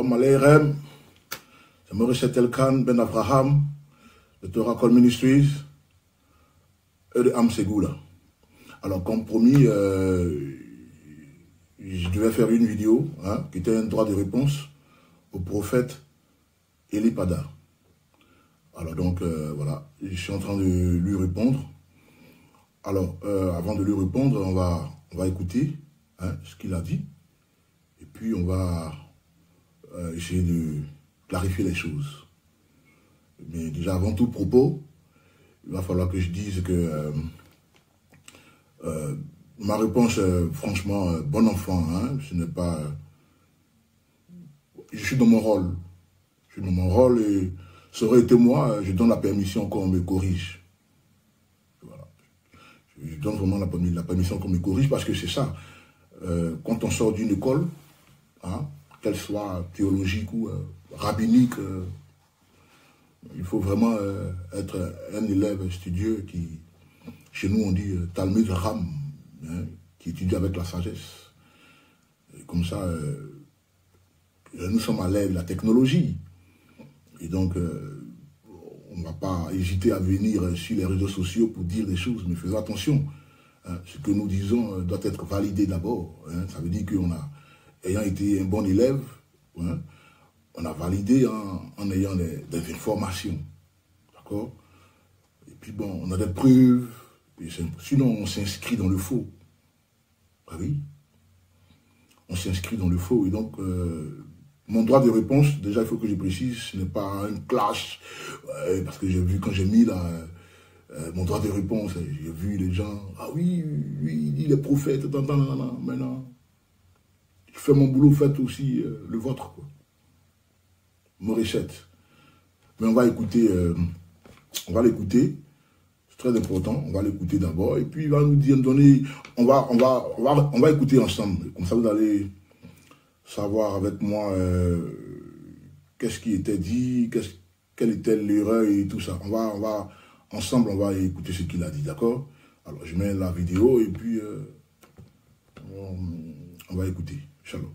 Shalom Aleichem. C'est Maurice Elkan Ben Abraham, de Torah Call Ministries et de Am Segoula. Alors, comme promis, je devais faire une vidéo qui était un droit de réponse au prophète Eli Pada. Alors donc, voilà, je suis en train de lui répondre. Alors, avant de lui répondre, on va écouter ce qu'il a dit. Et puis, on va essayer de clarifier les choses. Mais déjà, avant tout propos, il va falloir que je dise que ma réponse est franchement bon enfant. Ce n'est pas... je suis dans mon rôle. Je suis dans mon rôle et ça aurait été moi, je donne la permission qu'on me corrige. Voilà. Je donne vraiment la permission qu'on me corrige parce que c'est ça. Quand on sort d'une école, qu'elle soit théologique ou rabbinique, il faut vraiment être un élève studieux qui, chez nous on dit Talmud Ram, qui étudie avec la sagesse. Et comme ça, nous sommes à l'ère de la technologie. Et donc, on ne va pas hésiter à venir sur les réseaux sociaux pour dire des choses, mais faisons attention. Ce que nous disons doit être validé d'abord. Ça veut dire qu'on a, ayant été un bon élève, on a validé en ayant des informations. D'accord? Et puis bon, on a des preuves. Et sinon, on s'inscrit dans le faux. Ah oui? On s'inscrit dans le faux. Et donc, mon droit de réponse, déjà, il faut que je précise, ce n'est pas un clash. Parce que j'ai vu, quand j'ai mis mon droit de réponse, j'ai vu les gens, ah oui, lui, il dit les prophètes, maintenant, je fais mon boulot, faites aussi le vôtre, quoi. Morissette. Mais on va écouter, on va l'écouter, c'est très important, on va l'écouter d'abord, et puis il va nous dire, on va écouter ensemble, comme ça vous allez savoir avec moi qu'est-ce qui était dit, quelle était l'erreur et tout ça. Ensemble, on va écouter ce qu'il a dit, d'accord? Alors, je mets la vidéo et puis on va écouter. Shalom.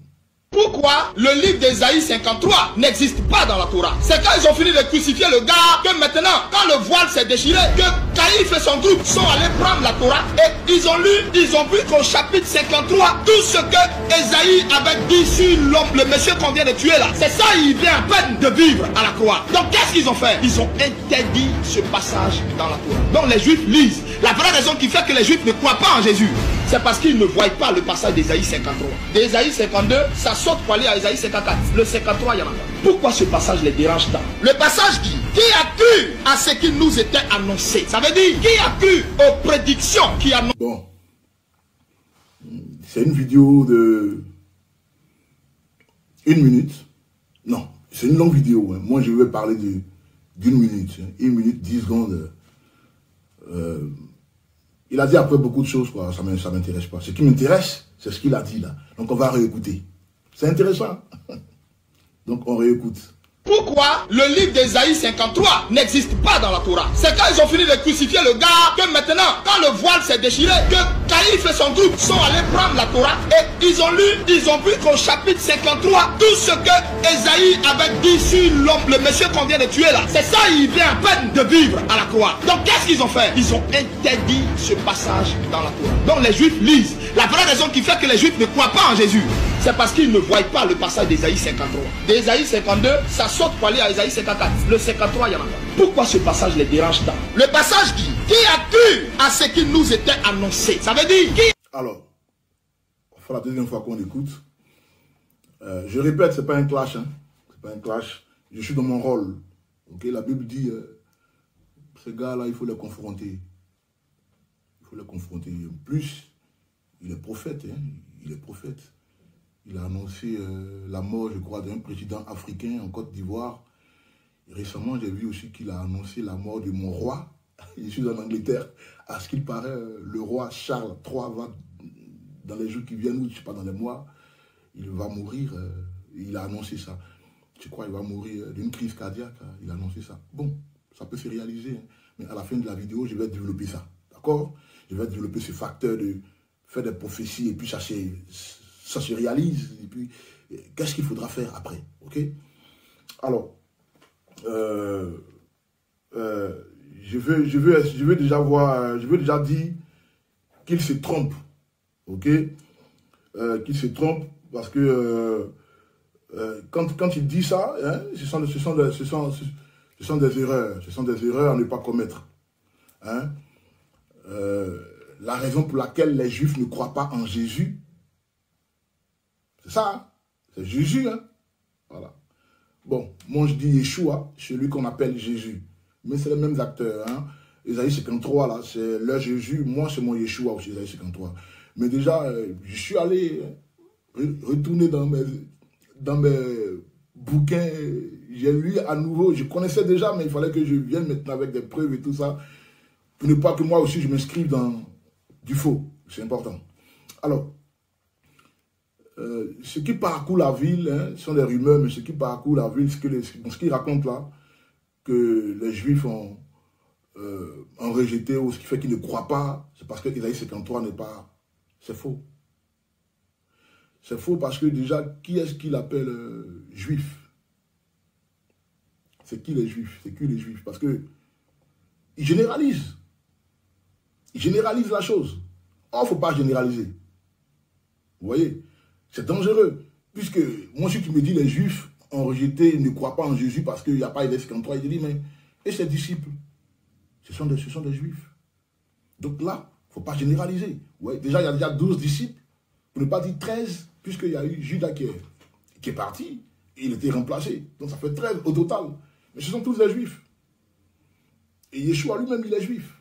Pourquoi le livre d'Ésaïe 53 n'existe pas dans la Torah? C'est quand ils ont fini de crucifier le gars que maintenant, quand le voile s'est déchiré, que Caïphe et son groupe sont allés prendre la Torah et ils ont lu, ils ont vu qu'au chapitre 53, tout ce que Ésaïe avait dit sur l'homme, le monsieur qu'on vient de tuer là, c'est ça, il vient à peine de vivre à la croix. Donc qu'est-ce qu'ils ont fait? Ils ont interdit ce passage dans la Torah. Donc les Juifs lisent. La vraie raison qui fait que les Juifs ne croient pas en Jésus, c'est parce qu'ils ne voient pas le passage d'Ésaïe 53. D'Ésaïe 52, ça saute pour aller à Ésaïe 54. Le 53, il y en a pas. Pourquoi ce passage les dérange tant? Le passage qui a cru à ce qui nous était annoncé. Ça veut dire, qui a cru aux prédictions qui annoncent. Bon. C'est une vidéo de 1 minute. Non, c'est une longue vidéo. Moi, je vais parler d'une minute. 1 minute, 10 secondes. Il a dit après beaucoup de choses, quoi. Ça ne m'intéresse pas. Ce qui m'intéresse, c'est ce qu'il a dit là. Donc on va réécouter. C'est intéressant. Donc on réécoute. Pourquoi le livre d'Ésaïe 53 n'existe pas dans la Torah? C'est quand ils ont fini de crucifier le gars que maintenant, quand le voile s'est déchiré, que Caïphe et son groupe sont allés prendre la Torah et ils ont lu, ils ont vu qu'au chapitre 53, tout ce que Ésaïe avait dit sur l'homme, le monsieur qu'on vient de tuer là, c'est ça, il vient à peine de vivre à la croix. Donc qu'est-ce qu'ils ont fait? Ils ont interdit ce passage dans la Torah. Donc les Juifs lisent. La vraie raison qui fait que les Juifs ne croient pas en Jésus, c'est parce qu'ils ne voient pas le passage d'Ésaïe 53. D'Ésaïe 52, ça saute pour aller à Ésaïe 54. Le 53, il y en a pas. Pourquoi ce passage les dérange tant? Le passage qui a cru à ce qui nous était annoncé. Ça veut dire qui? Alors, c'est la deuxième fois qu'on écoute. Je répète, c'est pas un clash. C'est pas un clash. Je suis dans mon rôle. Okay? La Bible dit, ces gars-là, il faut les confronter. Il faut les confronter. En plus, il est prophète. Il est prophète. Il a annoncé la mort, je crois, d'un président africain en Côte d'Ivoire. Récemment, j'ai vu aussi qu'il a annoncé la mort de mon roi. Je suis en Angleterre. À ce qu'il paraît, le roi Charles III va, dans les jours qui viennent, ou je ne sais pas, dans les mois, il va mourir. Il a annoncé ça. Je crois qu'il va mourir d'une crise cardiaque. Il a annoncé ça. Bon, ça peut se réaliser. Mais à la fin de la vidéo, je vais développer ça. D'accord? Je vais développer ce facteur de faire des prophéties et puis ça se réalise. Et puis qu'est-ce qu'il faudra faire après? Ok? Alors, je veux déjà dire qu'il se trompe. Ok? Qu'il se trompe parce que quand il dit ça, hein, ce sont des erreurs. Ce sont des erreurs à ne pas commettre. Hein? La raison pour laquelle les Juifs ne croient pas en Jésus, c'est ça, hein? C'est Jésus. Hein? Voilà. Bon, moi je dis Yeshua, celui qu'on appelle Jésus. Mais c'est les mêmes acteurs. Hein? Isaïe 53, là, c'est leur Jésus. Moi, c'est mon Yeshua aussi, Isaïe 53. Mais déjà, je suis allé retourner dans mes bouquins. J'ai lu à nouveau. Je connaissais déjà, mais il fallait que je vienne maintenant avec des preuves et tout ça. Pour ne pas que moi aussi, je m'inscrive dans du faux. C'est important. Alors, ce qui parcourt la ville, hein, ce sont des rumeurs, mais ce qui parcourt la ville, ce qu'ils racontent là, que les Juifs ont rejeté, ou ce qui fait qu'ils ne croient pas, c'est parce que Isaïe 53 n'est pas... C'est faux. C'est faux parce que déjà, qui est-ce qu'il appelle Juif? C'est qui les Juifs? C'est qui les Juifs? Parce que ils généralisent. Ils généralisent la chose. Or, il ne faut pas généraliser. Vous voyez? C'est dangereux. Puisque, moi, si tu me dis les Juifs ont rejeté, ne croient pas en Jésus parce qu'il n'y a pas Isaïe 53, il dit, mais, et ses disciples? Ce sont des Juifs. Donc là, il ne faut pas généraliser. Ouais, déjà, il y a déjà 12 disciples, pour ne pas dire 13, puisqu'il y a eu Judas qui est parti, et il était remplacé. Donc ça fait 13 au total. Mais ce sont tous des Juifs. Et Yeshua lui-même, il est Juif.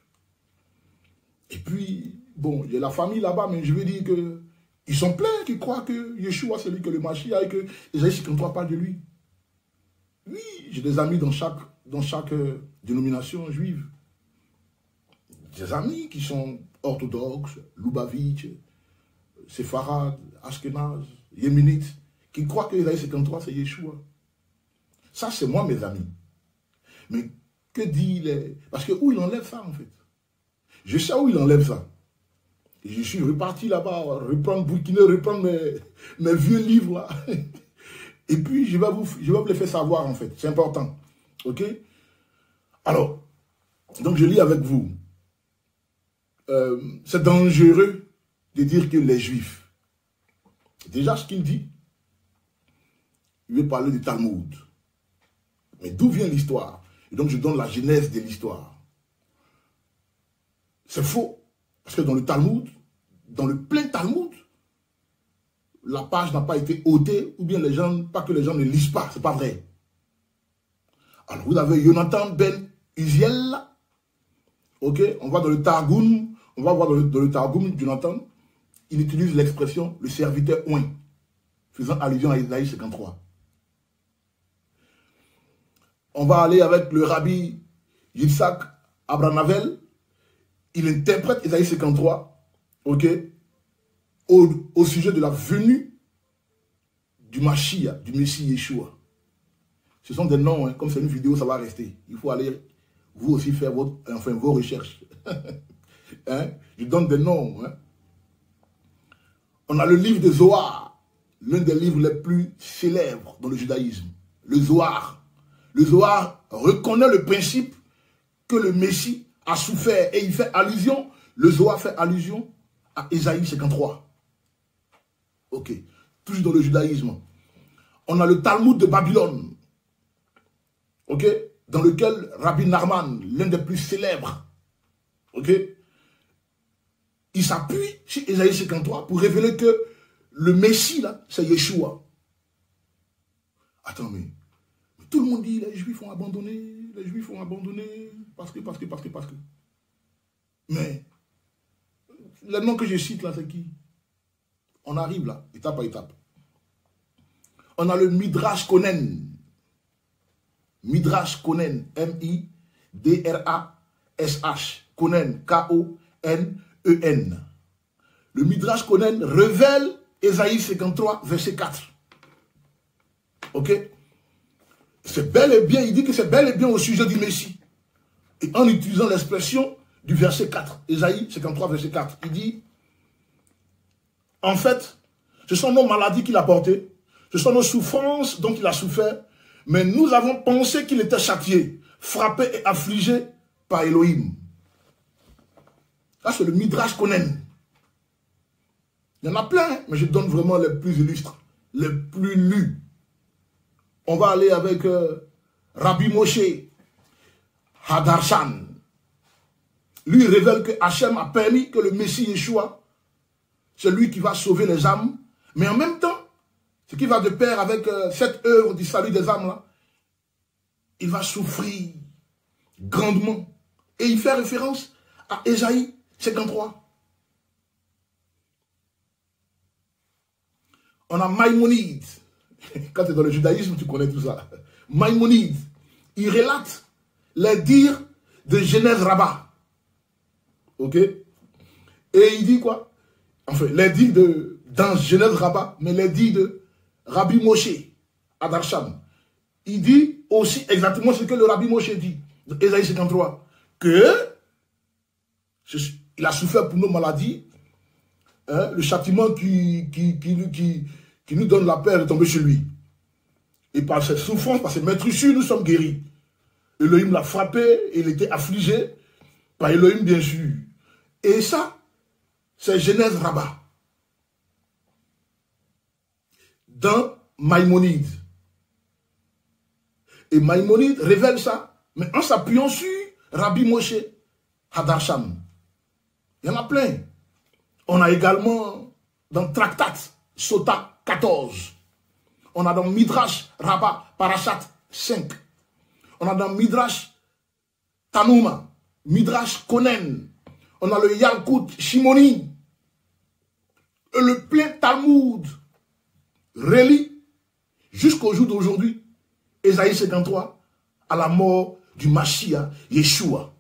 Et puis, bon, il y a la famille là-bas, mais je veux dire que ils sont pleins qui croient que Yeshua, c'est lui que le Mashiach, et que Isaïe 53 parle de lui. Oui, j'ai des amis dans chaque dénomination juive. Des amis qui sont orthodoxes, Lubavitch, Séfarades, Ashkenaz, Yéménites, qui croient que Isaïe 53, c'est Yeshua. Ça, c'est moi, mes amis. Mais que dit les... Parce que où il enlève ça, en fait? Je sais où il enlève ça. Et je suis reparti là-bas, reprendre Burkina, reprendre mes vieux livres, là. Et puis, je vais vous les faire savoir, en fait. C'est important. OK? Alors, donc je lis avec vous. C'est dangereux de dire que les Juifs, déjà ce qu'il dit, il veut parler du Talmud. Mais d'où vient l'histoire? Et donc je donne la genèse de l'histoire. C'est faux. Parce que dans le Talmud, dans le plein Talmud, la page n'a pas été ôtée, ou bien pas que les gens ne lisent pas, c'est pas vrai. Alors vous avez Jonathan ben Uziel, ok, on va dans le Targum, on va voir dans le Targum, Jonathan, il utilise l'expression le serviteur oint, faisant allusion à Isaïe 53. On va aller avec le rabbi Yitzhak Abranavel, il interprète Isaïe 53, ok, au sujet de la venue du Mashiach, du Messie Yeshua. Ce sont des noms, hein, comme c'est une vidéo, ça va rester. Il faut aller, vous aussi, faire vos recherches. Hein? Je donne des noms. Hein? On a le livre de Zohar, l'un des livres les plus célèbres dans le judaïsme. Le Zohar. Le Zohar reconnaît le principe que le Messie a souffert et il fait allusion, le Zohar fait allusion à Isaïe 53. Ok. Toujours dans le judaïsme. On a le Talmud de Babylone. Ok. Dans lequel Rabbi Nachman, l'un des plus célèbres, ok, il s'appuie sur Isaïe 53 pour révéler que le Messie, là, c'est Yeshua. Attends, mais tout le monde dit, les Juifs ont abandonné, parce que. Mais, les noms que je cite là, c'est qui? On arrive là, étape par étape. On a le Midrash Konen. Midrash Konen, M-I-D-R-A-S-H. Konen, K-O-N-E-N. Le Midrash Konen révèle Isaïe 53, verset 4. Ok? C'est bel et bien, il dit que c'est bel et bien au sujet du Messie. Et en utilisant l'expression du verset 4, Isaïe 53, verset 4, il dit, en fait, ce sont nos maladies qu'il a portées, Ce sont nos souffrances dont il a souffert, mais nous avons pensé qu'il était châtié, frappé et affligé par Elohim. Ça, c'est le Midrash Konen. Il y en a plein, mais je donne vraiment les plus illustres, les plus lus. On va aller avec Rabbi Moshe Hadarshan. Lui révèle que Hachem a permis que le Messie Yeshua, c'est lui qui va sauver les âmes, mais en même temps, ce qui va de pair avec cette œuvre du salut des âmes là, il va souffrir grandement. Et il fait référence à Ésaïe 53. On a Maïmonide. Quand tu es dans le judaïsme, tu connais tout ça. Maïmonide, il relate les dires de Genèse Rabbah. Ok? Et il dit quoi? Enfin, les dires dans Genèse Rabbah, mais les dires de Rabbi Moshe Hadarshan. Il dit aussi exactement ce que le Rabbi Moshe dit, dans Ésaïe 53, que il a souffert pour nos maladies, hein, le châtiment qui nous donne la paix est tombé sur lui. Et par cette souffrance, par cette maîtrise, nous sommes guéris. Elohim l'a frappé, il était affligé par Elohim, bien sûr. Et ça, c'est Genèse Rabbah. Dans Maïmonide. Et Maïmonide révèle ça, mais en s'appuyant sur Rabbi Moshe Hadarshan. Il y en a plein. On a également dans Tractat Sota 14. On a dans Midrash Rabbah Parashat 5. On a dans Midrash Tanuma, Midrash Konen. On a le Yalkut Shimoni. Et le plein Talmud relie jusqu'au jour d'aujourd'hui, Ésaïe 53, à la mort du Mashiach Yeshua.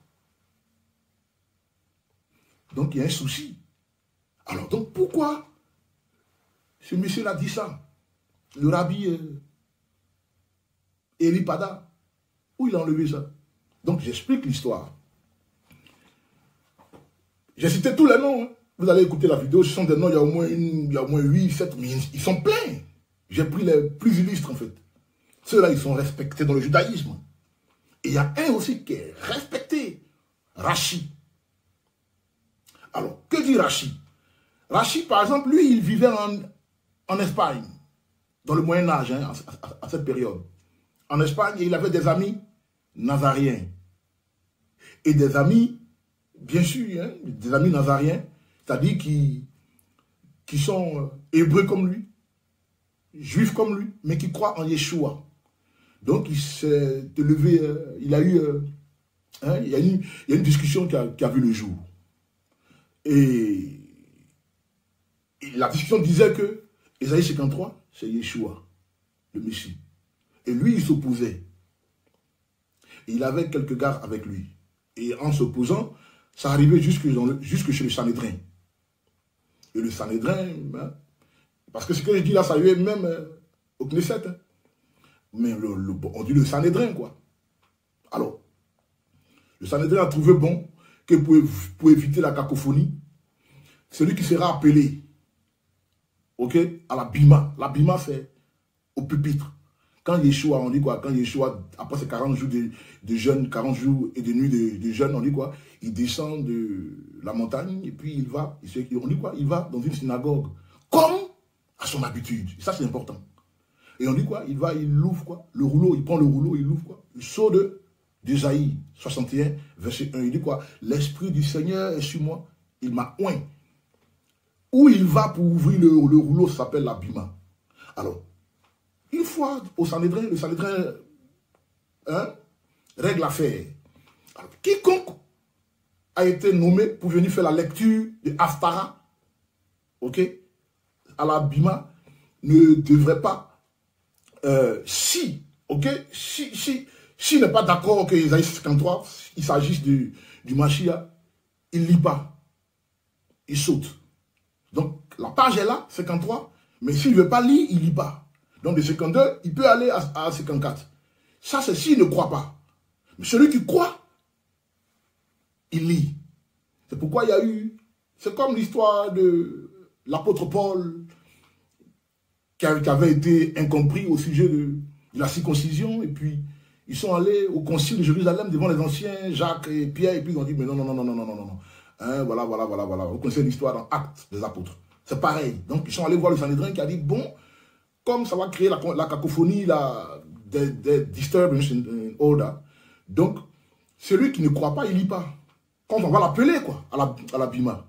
Donc il y a un souci. Alors donc pourquoi ce monsieur l'a dit ça? Le rabbi Eli Pada, où il a enlevé ça? Donc j'explique l'histoire. J'ai cité tous les noms. Hein. Vous allez écouter la vidéo, ce sont des noms, il y a au moins 8, 7, mais ils sont pleins. J'ai pris les plus illustres en fait. Ceux-là, ils sont respectés dans le judaïsme. Et il y a un aussi qui est respecté, Rashi. Alors, que dit Rashi? Rashi, par exemple, lui, il vivait en Espagne, dans le Moyen-Âge, hein, à cette période. En Espagne, et il avait des amis nazariens. Et des amis, bien sûr, hein, des amis nazariens, c'est-à-dire qui sont hébreux comme lui, juifs comme lui, mais qui croient en Yeshua. Donc, il s'est élevé, il y a une discussion qui a vu le jour. Et la discussion disait que Ésaïe 53, c'est Yeshua, le Messie. Et lui, il s'opposait. Il avait quelques gars avec lui. Et en s'opposant, ça arrivait jusque chez le Sanhédrin. Et le Sanhédrin, hein, parce que ce que je dis là, ça arrivait même au Knesset. Hein. Mais on dit le Sanhédrin, quoi. Alors, le Sanhédrin a trouvé bon que pour éviter la cacophonie, celui qui sera appelé, ok, à la bima. La bima, c'est au pupitre. Quand Yeshua, on dit quoi? Quand Yeshua, après ces 40 jours de jeûne, 40 jours et de nuit de jeûne, on dit quoi? Il descend de la montagne et puis il va, on dit quoi? Il va dans une synagogue, comme à son habitude. Et ça, c'est important. Et on dit quoi? Il va, il ouvre quoi? Le rouleau, il prend le rouleau, il ouvre quoi? Le sceau d'Ésaïe 61, verset 1. Il dit quoi? L'Esprit du Seigneur est sur moi, il m'a oint. Où il va pour ouvrir le rouleau, ça s'appelle la bima. Alors, une fois au Sanhédrin, le Sanhédrin règle l'affaire. Quiconque a été nommé pour venir faire la lecture de Haftara, ok, à la bima, ne devrait pas, si n'est pas d'accord que Ésaïe 53, il s'agisse du Mashiach, il ne lit pas, il saute. Donc, la page est là, 53, mais s'il ne veut pas lire, il ne lit pas. Donc, de 52, il peut aller à 54. Ça, c'est s'il ne croit pas. Mais celui qui croit, il lit. C'est pourquoi il y a eu... C'est comme l'histoire de l'apôtre Paul qui avait été incompris au sujet de la circoncision. Et puis, ils sont allés au concile de Jérusalem devant les anciens, Jacques et Pierre, et puis ils ont dit, mais non, non, non, non, non, non, non, non. Hein, voilà. Vous connaissez l'histoire dans Actes des Apôtres. C'est pareil. Donc, ils sont allés voir le Sanhédrin qui a dit, bon, comme ça va créer la cacophonie, des disturbance in order, donc, celui qui ne croit pas, il lit pas. Quand on va l'appeler, quoi, à la Bima.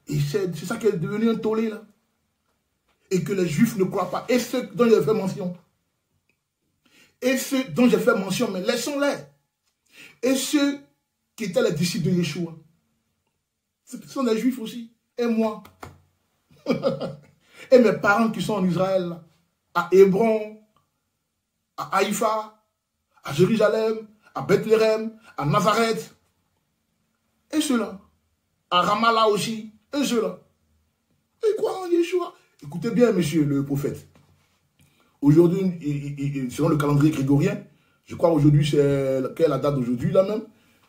Et c'est ça qui est devenu un tollé, là. Et que les Juifs ne croient pas. Et ceux dont j'ai fait mention. Et ceux dont j'ai fait mention, mais laissons-les. Et ceux qui étaient les disciples de Yeshua. Ce sont des Juifs aussi. Et moi. Et mes parents qui sont en Israël, là, à Hébron, à Haïfa, à Jérusalem, à Bethléem, à Nazareth. Et ceux-là. À Ramallah aussi. Et ceux-là. Et quoi en Yeshua? Écoutez bien, monsieur le prophète. Aujourd'hui, selon le calendrier grégorien, je crois aujourd'hui, c'est quelle est la date d'aujourd'hui là même,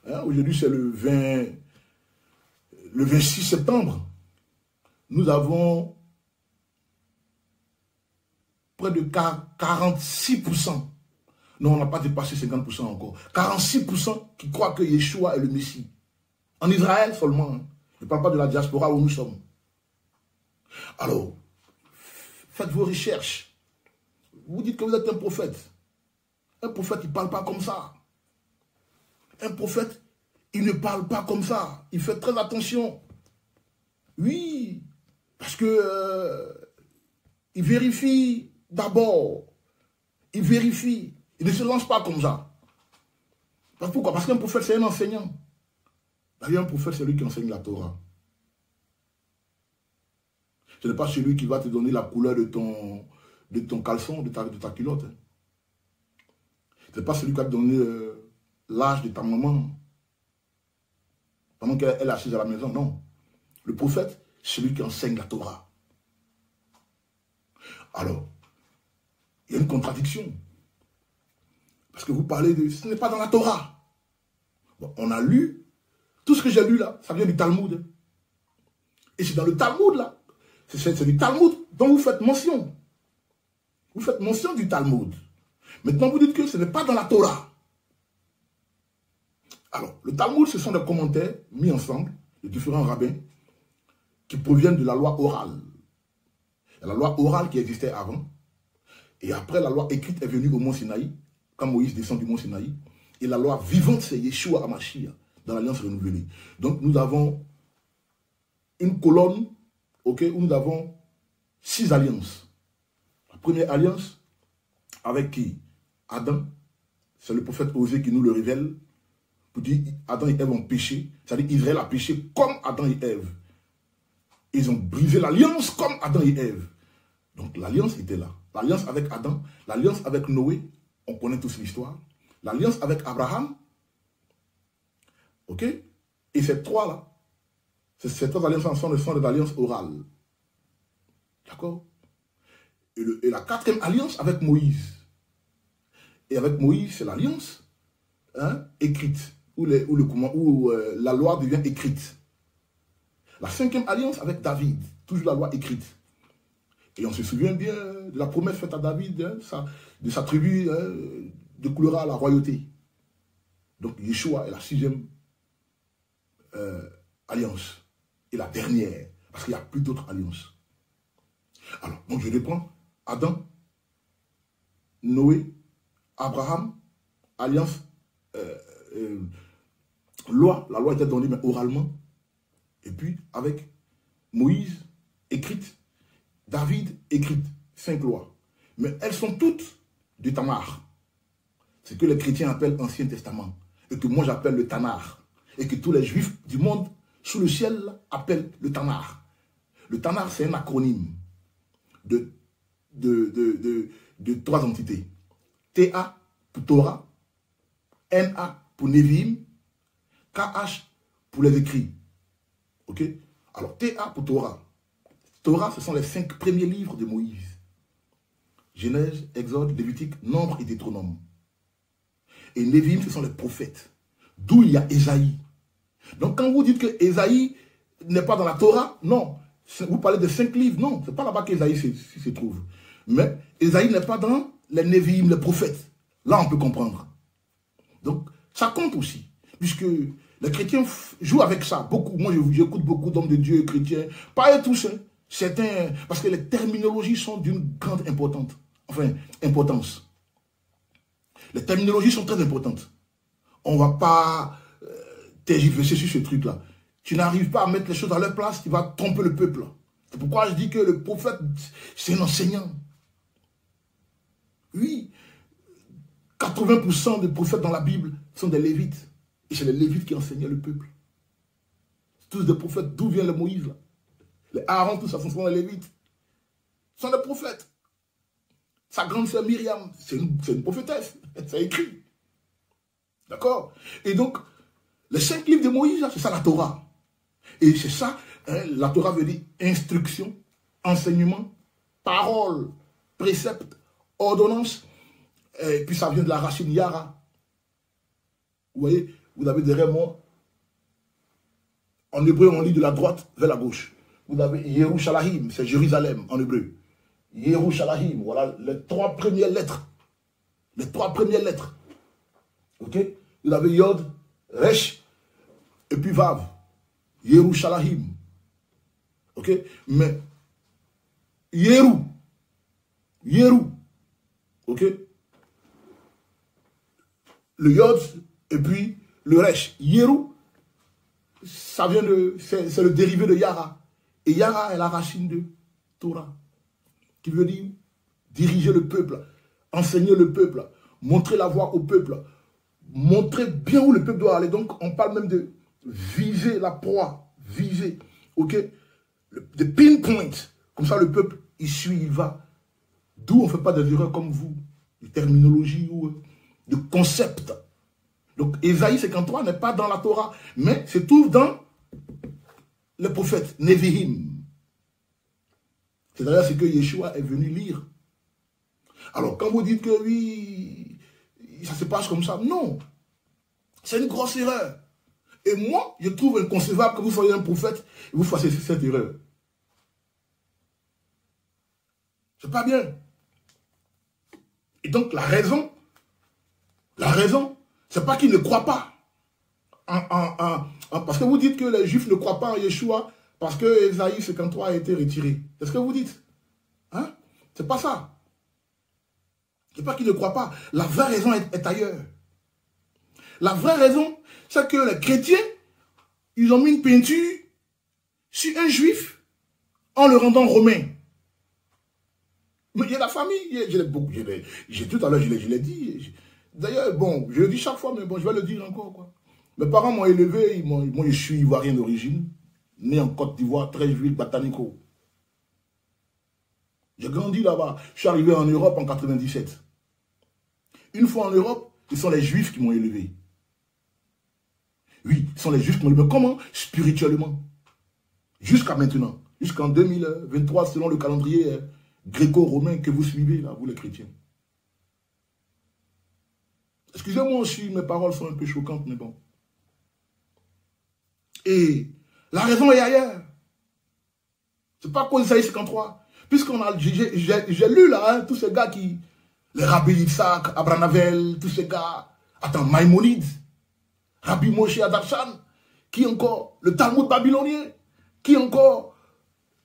hein, aujourd'hui c'est le 26 septembre. Nous avons près de 46%. Non, on n'a pas dépassé 50% encore. 46% qui croient que Yeshua est le Messie. En Israël seulement. Hein. Je ne parle pas de la diaspora où nous sommes. Alors, faites vos recherches. Vous dites que vous êtes un prophète. Un prophète, il ne parle pas comme ça. Un prophète, il ne parle pas comme ça. Il fait très attention. Oui, parce que il vérifie d'abord. Il vérifie. Il ne se lance pas comme ça. Pourquoi? Parce qu'un prophète, c'est un enseignant. D'ailleurs, un prophète, c'est lui qui enseigne la Torah. Ce n'est pas celui qui va te donner la couleur de ton caleçon, de ta culotte. Ce n'est pas celui qui va te donner l'âge de ta maman pendant qu'elle est assise à la maison. Non. Le prophète, c'est celui qui enseigne la Torah. Alors, il y a une contradiction. Parce que vous parlez de... Ce n'est pas dans la Torah. Bon, on a lu... Tout ce que j'ai lu là, ça vient du Talmud. Et c'est dans le Talmud là. C'est du Talmud dont vous faites mention. Vous faites mention du Talmud. Maintenant, vous dites que ce n'est pas dans la Torah. Alors, le Talmud, ce sont des commentaires mis ensemble de différents rabbins qui proviennent de la loi orale. Il y a la loi orale qui existait avant. Et après, la loi écrite est venue au mont Sinaï, quand Moïse descend du mont Sinaï. Et la loi vivante, c'est Yeshua HaMashiach, dans l'Alliance renouvelée. Donc, nous avons une colonne, okay, où nous avons 6 alliances. La première alliance, avec qui? Adam. C'est le prophète Osée qui nous le révèle. Pour dire, Adam et Ève ont péché. C'est-à-dire, Israël a péché comme Adam et Ève. Ils ont brisé l'alliance comme Adam et Ève. Donc, l'alliance était là. L'alliance avec Adam, l'alliance avec Noé, on connaît tous l'histoire. L'alliance avec Abraham, ok? Et ces trois-là, ces trois alliances sont des alliances orales. D'accord? Et la quatrième alliance avec Moïse. Et avec Moïse, c'est l'alliance écrite, où la loi devient écrite. La cinquième alliance avec David, toujours la loi écrite. Et on se souvient bien de la promesse faite à David, de sa tribu, découlera la royauté. Donc Yeshua est la sixième alliance. Et la dernière, parce qu'il n'y a plus d'autres alliances. Alors, donc je reprends. Adam, Noé, Abraham, alliance, loi. La loi était donnée mais oralement. Et puis avec Moïse, écrite. David, écrite. 5 lois. Mais elles sont toutes du Tamar. Ce que les chrétiens appellent Ancien Testament. Et que moi j'appelle le Tanar. Et que tous les juifs du monde sous le ciel appellent le Tanar. Le Tanar, c'est un acronyme de 3 entités. T-A pour Torah, N-A pour Nevi'im, K-H pour les écrits. Ok? Alors, T-A pour Torah. Torah, ce sont les 5 premiers livres de Moïse. Genèse, Exode, Lévitique, Nombre et Deutéronome. Et Nevi'im, ce sont les prophètes. D'où il y a Ésaïe. Donc, quand vous dites que Ésaïe n'est pas dans la Torah, non. Vous parlez de 5 livres. Non, ce n'est pas là-bas qu'Ésaïe se trouve. Mais Ésaïe n'est pas dans les Névi'im, les prophètes. Là, on peut comprendre. Donc, ça compte aussi. Puisque les chrétiens jouent avec ça. Beaucoup. Moi, j'écoute beaucoup d'hommes de Dieu chrétiens. Pas eux tous. Hein. Certains, parce que les terminologies sont d'une grande importance. Les terminologies sont très importantes. On ne va pas tergiverser sur ce truc-là. Tu n'arrives pas à mettre les choses à leur place, tu vas tromper le peuple. C'est pourquoi je dis que le prophète, c'est un enseignant. Oui, 80% des prophètes dans la Bible sont des Lévites. Et c'est les Lévites qui enseignaient le peuple. C'est tous des prophètes. D'où vient le Moïse là? Les Aaron, tout ça, ce sont les Lévites. Ce sont des prophètes. Sa grande sœur Myriam, c'est une prophétesse. C'est écrit. D'accord? Et donc, les 5 livres de Moïse, c'est ça la Torah. Et c'est ça, hein, la Torah veut dire instruction, enseignement, parole, précepte, ordonnance. Et puis ça vient de la racine Yara. Vous voyez, vous avez des mots. En hébreu, on lit de la droite vers la gauche. Vous avez Yerushalayim, c'est Jérusalem en hébreu. Yerushalayim, voilà les 3 premières lettres. Les 3 premières lettres. Ok? Vous avez Yod, Resh, et puis Vav. Yerushalayim. Ok? Mais Yeru. Ok? Le Yod et puis le Resh. Yeru, ça vient de. C'est le dérivé de Yara. Et Yara est la racine de Torah. Qui veut dire diriger le peuple, enseigner le peuple, montrer la voie au peuple, montrer bien où le peuple doit aller. Donc, on parle même de viser la proie, viser, ok? De pinpoint. Comme ça, le peuple, il suit, il va. D'où on ne fait pas des erreurs comme vous, de terminologie ou de concept. Donc, Ésaïe 53 n'est pas dans la Torah, mais se trouve dans les prophètes, Névi'im. C'est d'ailleurs ce que Yeshua est venu lire. Alors, quand vous dites que oui, ça se passe comme ça, non. C'est une grosse erreur. Et moi, je trouve inconcevable que vous soyez un prophète et vous fassiez cette erreur. C'est pas bien. Et donc, la raison, c'est pas qu'ils ne croient pas. Parce que vous dites que les Juifs ne croient pas en Yeshua parce que Ésaïe 53 a été retiré. C'est ce que vous dites. Hein? C'est pas ça. C'est pas qu'ils ne croient pas. La vraie raison est ailleurs. La vraie raison, c'est que les chrétiens, ils ont mis une peinture sur un juif en le rendant romain. Mais il y a la famille, tout à l'heure, je l'ai dit. D'ailleurs, bon, je le dis chaque fois, mais bon, je vais le dire encore, quoi. Mes parents m'ont élevé, moi je suis ivoirien d'origine, né en Côte d'Ivoire, 13 villes, Batanico. J'ai grandi là-bas. Je suis arrivé en Europe en 97. Une fois en Europe, ce sont les Juifs qui m'ont élevé. Oui, ce sont les Juifs qui m'ont élevé. Mais comment? Spirituellement. Jusqu'à maintenant. Jusqu'en 2023, selon le calendrier gréco-romain que vous suivez, là, vous les chrétiens. Excusez-moi si mes paroles sont un peu choquantes, mais bon. Et la raison est ailleurs. C'est pas à cause d'Ésaïe 53. Puisqu'on a, j'ai lu là, hein, tous ces gars qui, les Rabbi Yitzhak, Abranavel, tous ces gars, attends, Maïmonide, Rabbi Moshe Adarshan, qui encore, le Talmud babylonien, qui encore,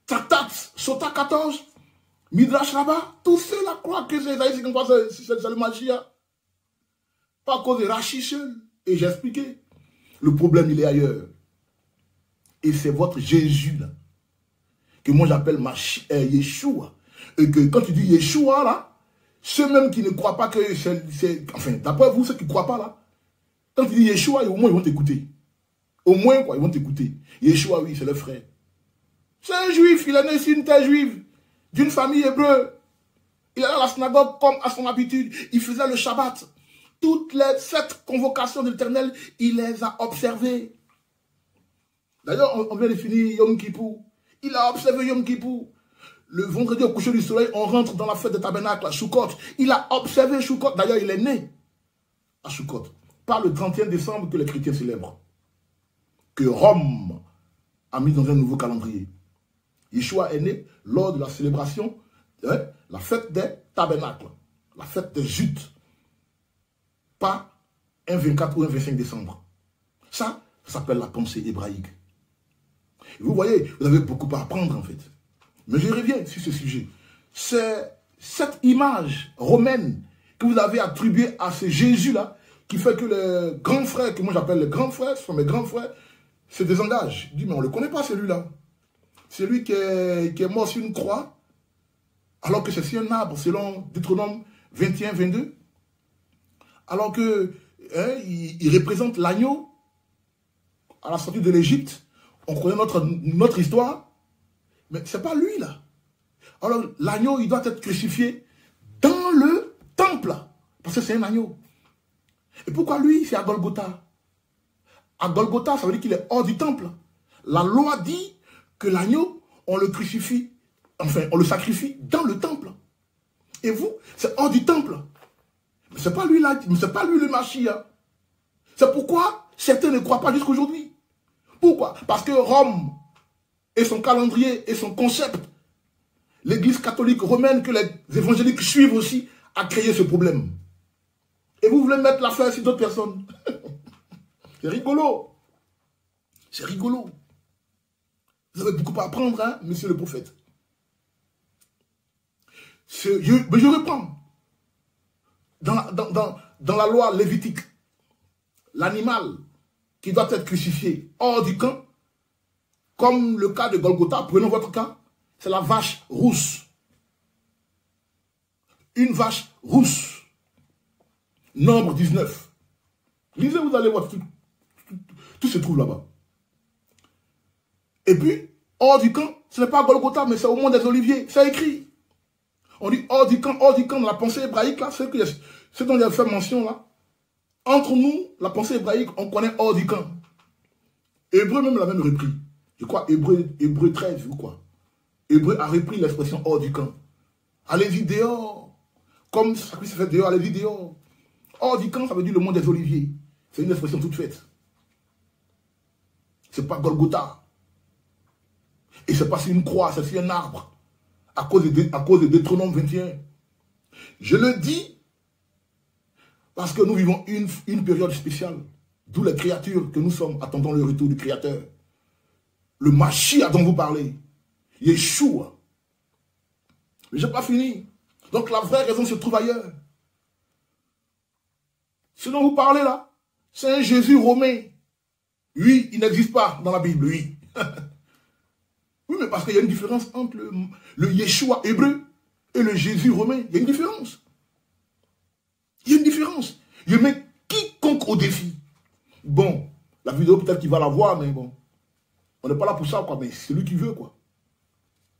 Traktat, Sota 14, Midrash Rabbah, tous ceux-là croient que c'est Ésaïe 53, c'est le Mashiach. Pas à cause de Rachi seul. Et j'ai expliqué. Le problème, il est ailleurs. Et c'est votre Jésus, là, que moi j'appelle Yeshua. Et que quand tu dis Yeshua, là, ceux même qui ne croient pas que c'est... Enfin, d'après vous, ceux qui ne croient pas, là, quand tu dis Yeshua, au moins ils vont t'écouter. Au moins, quoi, ils vont t'écouter. Yeshua, oui, c'est le frère. C'est un juif, il est né sur une terre juive, d'une famille hébreu. Il allait à la synagogue comme à son habitude. Il faisait le Shabbat. Toutes les 7 convocations de l'Éternel, il les a observées. D'ailleurs, on vient de finir Yom Kippur. Il a observé Yom Kippur. Le vendredi au coucher du soleil, on rentre dans la fête des tabernacles à Sukkot. Il a observé Sukkot. D'ailleurs, il est né à Sukkot. Pas le 31 décembre que les chrétiens célèbrent. Que Rome a mis dans un nouveau calendrier. Yeshua est né lors de la célébration, la fête des tabernacles, la fête des jutes. Pas un 24 ou un 25 décembre. Ça s'appelle la pensée hébraïque. Et vous voyez, vous avez beaucoup à apprendre en fait. Mais je reviens sur ce sujet. C'est cette image romaine que vous avez attribuée à ce Jésus-là qui fait que les grands frères, que moi j'appelle les grands frères, ce sont mes grands frères, se désengagent. Je dis, mais on ne le connaît pas celui-là. C'est lui qui est mort sur une croix, alors que c'est sur un arbre, selon Deutéronome 21, 22. Alors que il représente l'agneau à la sortie de l'Égypte. On connaît notre histoire, mais ce n'est pas lui là. Alors l'agneau, il doit être crucifié dans le temple, parce que c'est un agneau. Et pourquoi lui, c'est à Golgotha? À Golgotha, ça veut dire qu'il est hors du temple. La loi dit que l'agneau, on le crucifie, enfin, on le sacrifie dans le temple. Et vous, c'est hors du temple. Mais ce n'est pas lui là, ce n'est pas lui le Mashiach. C'est pourquoi certains ne croient pas jusqu'à aujourd'hui. Pourquoi? Parce que Rome et son calendrier et son concept, l'église catholique romaine que les évangéliques suivent aussi, a créé ce problème. Et vous voulez mettre la fleur sur d'autres personnes. C'est rigolo. C'est rigolo. Vous avez beaucoup à apprendre, hein, monsieur le prophète. Mais je reprends. Dans la loi lévitique, l'animal qui doit être crucifié hors du camp, comme le cas de Golgotha, prenons votre cas, c'est la vache rousse. Une vache rousse. Nombre 19. Lisez, vous allez voir, tout se trouve là-bas. Et puis, hors du camp, ce n'est pas Golgotha, mais c'est au mont des Oliviers. C'est écrit. On dit hors du camp dans la pensée hébraïque, là, ce dont il a fait mention là. Entre nous, la pensée hébraïque, on connaît hors du camp. Hébreu même l'a même repris. Je crois Hébreu 13 ou quoi. Hébreu a repris l'expression hors du camp. Allez-y dehors. Comme ça se fait dehors, allez-y dehors. Hors du camp, ça veut dire le mont des Oliviers. C'est une expression toute faite. C'est pas Golgotha. Et c'est pas sur une croix, c'est sur un arbre. À cause de Deutéronome 21. Je le dis parce que nous vivons une période spéciale. D'où les créatures que nous sommes attendons le retour du Créateur. Le Mashiach dont vous parlez. Yeshua. Mais je n'ai pas fini. Donc la vraie raison se trouve ailleurs. Ce dont vous parlez là, c'est un Jésus romain. Oui, il n'existe pas dans la Bible, oui. Oui, mais parce qu'il y a une différence entre le Yeshua hébreu et le Jésus romain. Il y a une différence. Il y a une différence. Je mets quiconque au défi. Bon, la vidéo peut-être qu'il va la voir, mais bon. On n'est pas là pour ça, quoi. Mais c'est lui qui veut, quoi.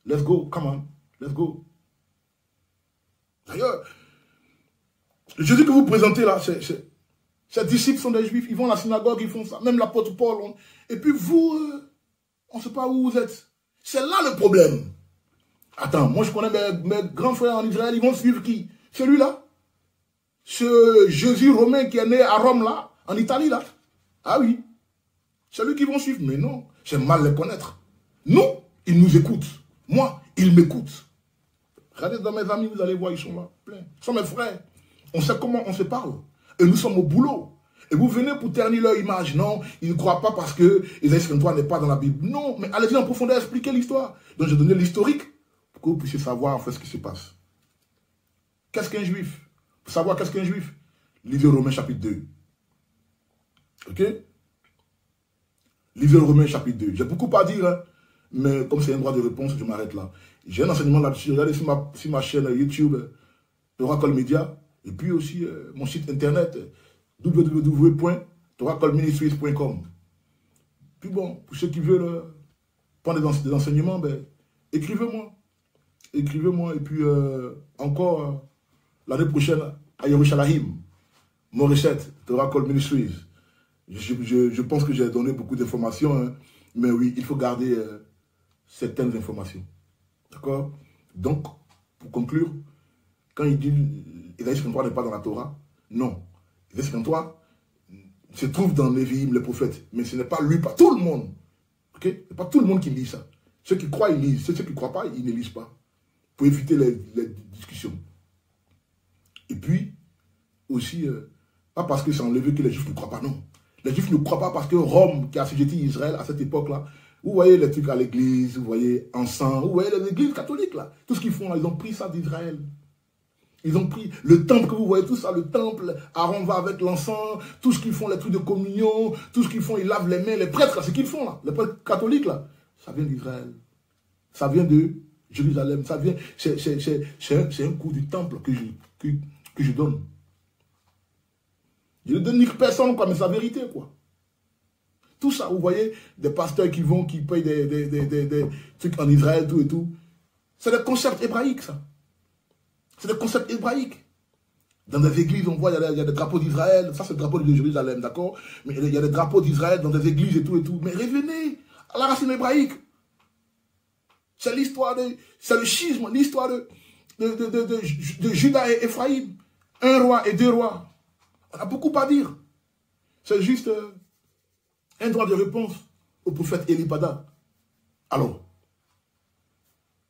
Let's go, come on. Let's go. D'ailleurs, le Jésus que vous présentez là, ses disciples sont des juifs. Ils vont à la synagogue, ils font ça. Même l'apôtre Paul. Et puis vous, on ne sait pas où vous êtes. C'est là le problème. Attends, moi je connais mes grands frères en Israël, ils vont suivre qui? Celui-là? Ce Jésus romain qui est né à Rome là, en Italie là? Ah oui. C'est lui qu'ils vont suivre. Mais non, j'ai mal les connaître. Nous, ils nous écoutent. Moi, ils m'écoutent. Regardez dans mes amis, vous allez voir, ils sont là, plein. Ce sont mes frères. On sait comment on se parle. Et nous sommes au boulot. Et vous venez pour ternir leur image. Non, ils ne croient pas parce que Isaïe 53 n'est pas dans la Bible. Non, mais allez-y en profondeur, expliquez l'histoire. Donc j'ai donné l'historique pour que vous puissiez savoir en fait ce qui se passe. Qu'est-ce qu'un juif? Pour savoir qu'est-ce qu'un juif, lisez Romains chapitre 2. Ok? Lisez Romains chapitre 2. J'ai beaucoup à dire, hein, mais comme c'est un droit de réponse, je m'arrête là. J'ai un enseignement là-dessus. Regardez sur ma chaîne YouTube, Oracle Media, et puis aussi mon site internet, www.toracleministries.com. Puis bon, pour ceux qui veulent prendre des enseignements, ben, écrivez-moi. Écrivez-moi. Et puis encore l'année prochaine à Yerushalayim, Morisset, Toracle Ministries. Je pense que j'ai donné beaucoup d'informations, hein, mais oui, il faut garder certaines informations. D'accord? Donc, pour conclure, quand il dit Isaïe 53 n'est pas dans la Torah, non. Isaïe 53 se trouve dans Lévi'im, les prophètes, mais ce n'est pas lu par tout le monde. Ok? Ce n'est pas tout le monde qui lit ça. Ceux qui croient, ils lisent. Ceux qui ne croient pas, ils ne lisent pas. Pour éviter les discussions. Et puis, aussi, pas parce que c'est enlevé que les Juifs ne croient pas, non. Les Juifs ne croient pas parce que Rome, qui a assujetti Israël à cette époque-là, vous voyez les trucs à l'église, vous voyez encens, vous voyez les églises catholiques, là. Tout ce qu'ils font, là, ils ont pris ça d'Israël. Ils ont pris le temple que vous voyez, tout ça, le temple, Aaron va avec l'encens, tout ce qu'ils font, les trucs de communion, tout ce qu'ils font, ils lavent les mains, les prêtres, là, ce qu'ils font, là, les prêtres catholiques, là, ça vient d'Israël. Ça vient de Jérusalem, ça vient, c'est un coup du temple que je donne. Je ne donne ni personne, quoi, mais c'est la vérité, quoi. Tout ça, vous voyez, des pasteurs qui vont, qui payent des trucs en Israël, tout et tout. C'est des concepts hébraïques, ça. C'est des concepts hébraïques. Dans des églises, on voit, il y a des drapeaux d'Israël. Ça, c'est le drapeau de Jérusalem, d'accord? Mais il y a des drapeaux d'Israël dans des églises et tout et tout. Mais revenez à la racine hébraïque. C'est l'histoire c'est le schisme, l'histoire de Juda et Ephraïm. Un roi et deux rois. On a beaucoup à dire. C'est juste un droit de réponse au prophète Elipada. Alors,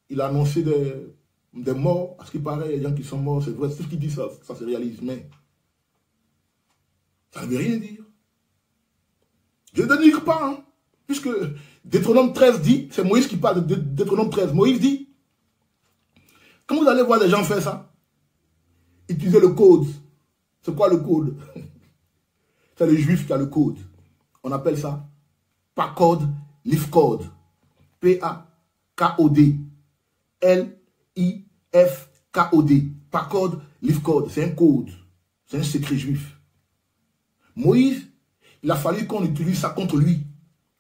il a annoncé des morts. À ce qui paraît, il y a des gens qui sont morts. C'est vrai, tout ce qu'il dit, ça se réalise. Mais ça ne veut rien dire. Je ne nie pas, hein, puisque Deutéronome 13 dit, c'est Moïse qui parle de Deutéronome 13. Moïse dit, quand vous allez voir des gens faire ça, utilisez le code. C'est quoi le code? C'est le juif qui a le code. On appelle ça Pakod Lifkod. P-A-K-O-D. L-I-F-K-O-D. Pakod Lifkod. C'est un code. C'est un secret juif. Moïse, il a fallu qu'on utilise ça contre lui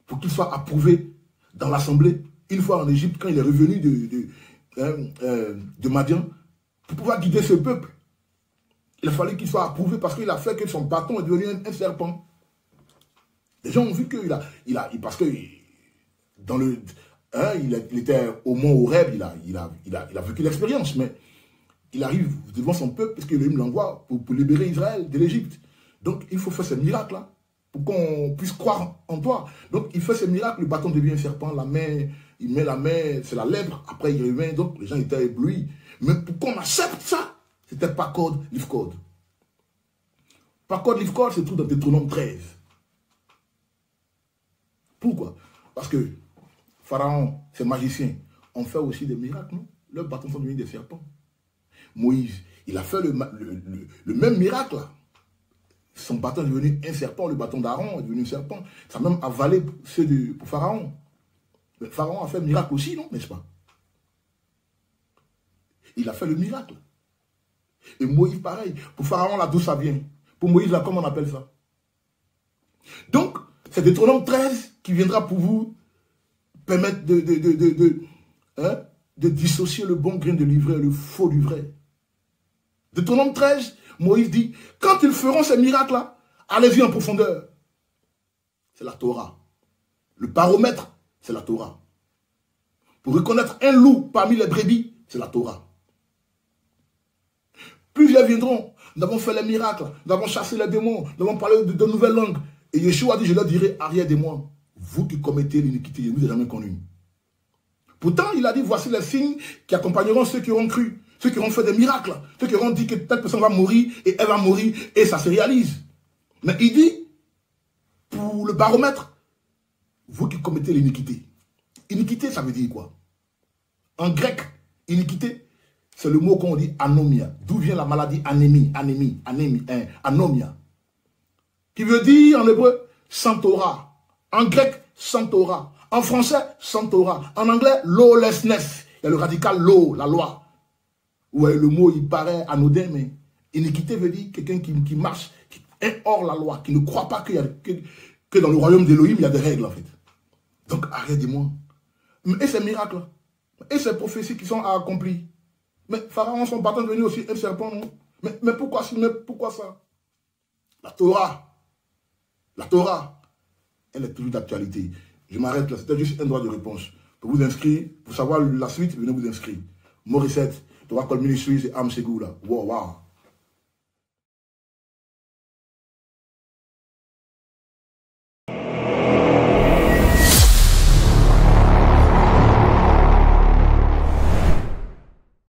pour qu'il soit approuvé dans l'assemblée. Une fois en Égypte, quand il est revenu de Madian, pour pouvoir guider ce peuple. Il a fallu qu'il soit approuvé parce qu'il a fait que son bâton est devenu un serpent. Les gens ont vu qu'il parce que dans le, il était au mont Horeb, il a vécu l'expérience, mais il arrive devant son peuple parce qu'il l'envoie pour libérer Israël de l'Égypte. Donc il faut faire ce miracle-là pour qu'on puisse croire en toi. Donc il fait ce miracle, le bâton devient un serpent, la main, il met la main, c'est la lèpre, après il revient, donc les gens étaient éblouis. Mais pour qu'on accepte ça, c'était Pakod Lifkod. Pakod Lifkod, c'est tout dans Deutéronome 13. Pourquoi? Parce que Pharaon, ces magiciens, ont fait aussi des miracles, non? Leurs bâtons sont devenus des serpents. Moïse, il a fait le même miracle, là. Son bâton est devenu un serpent, le bâton d'Aaron est devenu un serpent. Ça a même avalé ceux pour Pharaon. Mais Pharaon a fait le miracle aussi, non? N'est-ce pas? Il a fait le miracle. Et Moïse, pareil. Pour Pharaon, là, d'où ça vient? Pour Moïse, là, comment on appelle ça? Donc, c'est Deutéronome 13 qui viendra pour vous permettre de dissocier le bon grain de l'ivraie et le faux du vrai. Deutéronome 13, Moïse dit, quand ils feront ces miracles-là, allez-y en profondeur. C'est la Torah. Le baromètre, c'est la Torah. Pour reconnaître un loup parmi les brebis, c'est la Torah. Plusieurs viendront, nous avons fait les miracles, nous avons chassé les démons, nous avons parlé de nouvelles langues. Et Yeshua dit, je leur dirai, arrière de moi, vous qui commettez l'iniquité, je ne vous ai jamais connu. Pourtant, il a dit, voici les signes qui accompagneront ceux qui auront cru, ceux qui auront fait des miracles, ceux qui auront dit que telle personne va mourir, et elle va mourir, et ça se réalise. Mais il dit, pour le baromètre, vous qui commettez l'iniquité. Iniquité, ça veut dire quoi? En grec, iniquité, c'est le mot qu'on dit anomia. D'où vient la maladie anémie, anomia. Qui veut dire en hébreu, sans Torah. En grec, sans Torah. En français, sans Torah. En anglais, lawlessness. Il y a le radical law, la loi. Ouais, le mot, il paraît anodin, mais iniquité veut dire quelqu'un qui marche, qui est hors la loi, qui ne croit pas que dans le royaume d'Élohim, il y a des règles, en fait. Donc, arrêtez-moi. Et ces miracles, et ces prophéties qui sont accomplies. Mais Pharaon, son bâton devenu aussi un serpent, non? Mais pourquoi ça? La Torah, elle est toujours d'actualité. Je m'arrête là, c'était juste un droit de réponse. Pour vous inscrire, pour savoir la suite, venez vous inscrire. Morissette, Torah Call Ministries et Am Segou là. Wow.